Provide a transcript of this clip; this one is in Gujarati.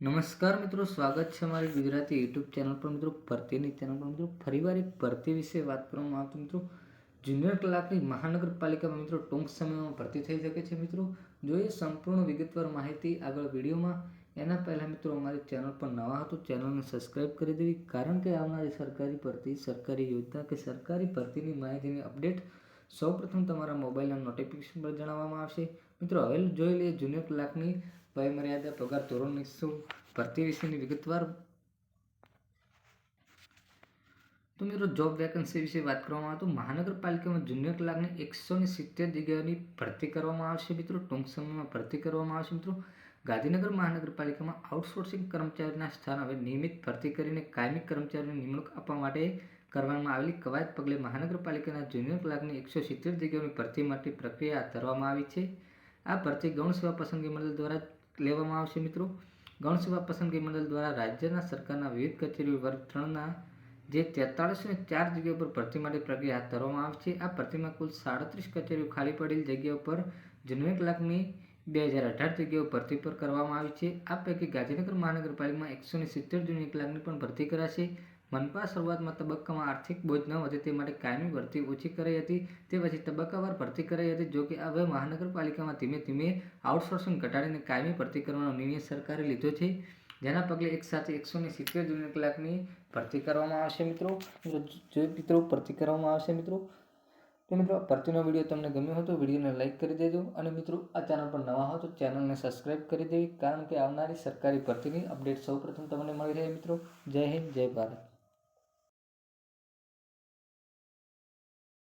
નમસ્કાર મિત્રો, સ્વાગત છે અમારી ગુજરાતી યુટ્યુબ ચેનલ પર મિત્રો. ભરતીની ચેનલ પર મિત્રો ફરીવાર એક ભરતી વિશે વાત કરવામાં આવતી મિત્રો. જુનિયર ક્લાર્કની મહાનગરપાલિકામાં મિત્રો ટૂંક સમયમાં ભરતી થઈ શકે છે મિત્રો. જોઈએ સંપૂર્ણ વિગતવાર માહિતી આગળ વિડીયોમાં. એના પહેલાં મિત્રો અમારી ચેનલ પર નવા હતો ચેનલને સબસ્ક્રાઈબ કરી દેવી, કારણ કે આવનારી સરકારી ભરતી, સરકારી યોજના કે સરકારી ભરતીની માહિતીની અપડેટ સૌપ્રથમ તમારા મોબાઈલના નોટિફિકેશન પર જણાવવામાં આવશે. મિત્રો હવે જોઈ લઈએ જુનિયર ક્લાર્કની વય મર્યાદા, પગાર ધોરણ, ભરતી વિશેની વિગતવાર. તો મિત્રો જોબ વેકન્સી વિશે વાત કરવામાં આવે તો મહાનગરપાલિકામાં જુનિયર ક્લાર્કની 170 જગ્યાઓની ભરતી કરવામાં આવશે મિત્રો. ટૂંક સમયમાં ભરતી કરવામાં આવશે મિત્રો. ગાંધીનગર મહાનગરપાલિકામાં આઉટસોર્સિંગ કર્મચારીના સ્થાન હવે નિયમિત ભરતી કરીને કાયમી કર્મચારીની નિમણૂક આપવા માટે કરવામાં આવેલી કવાયત પગલે મહાનગરપાલિકાના જુનિયર ક્લાર્કની 170 જગ્યાઓની ભરતી માટે પ્રક્રિયા હાથ ધરવામાં આવી છે. આ ભરતી ગૌણ સેવા પસંદગી મંડળ દ્વારા લેવામાં આવશે મિત્રો. ગૌણ સેવા પસંદગી મંડળ દ્વારા રાજ્યના સરકારના વિવિધ કચેરીઓ વર્ગ 3ના જે 4304 જગ્યાઓ પર ભરતી માટે પ્રક્રિયા હાથ ધરવામાં આવી છે. આ ભરતીમાં કુલ 37 કચેરીઓ ખાલી પડેલી જગ્યાઓ પર જુનિયર ક્લાર્કની 2018 જગ્યાઓ ભરતી પર કરવામાં આવી છે. આ પૈકી ગાંધીનગર મહાનગરપાલિકામાં 170 જુનિયર ક્લાર્કની પણ ભરતી કરાશે. મનપા શરૂઆતમાં તબક્કામાં આર્થિક બોજ ન વધે તે માટે કાયમી ભરતી ઓછી કરાઈ હતી, તે પછી તબક્કાવાર ભરતી કરાઈ હતી. જોકે હવે મહાનગરપાલિકામાં ધીમે ધીમે આઉટસોર્સિંગ ઘટાડીને કાયમી ભરતી કરવાનો નિર્ણય સરકારે લીધો છે, જેના પગલે એક સાથે 170 જુનિયર ક્લાર્કની ભરતી કરવામાં આવશે મિત્રો. ભરતી કરવામાં આવશે મિત્રો. તો મિત્રો ભરતીનો વિડીયો તમને ગમ્યો હોય તો વિડીયોને લાઇક કરી દેજો, અને મિત્રો આ ચેનલ પર નવા હો તો ચેનલને સબસ્ક્રાઈબ કરી દેવી, કારણ કે આવનારી સરકારી ભરતીની અપડેટ સૌપ્રથમ તમને મળી રહે મિત્રો. જય હિન્દ, જય ભારત.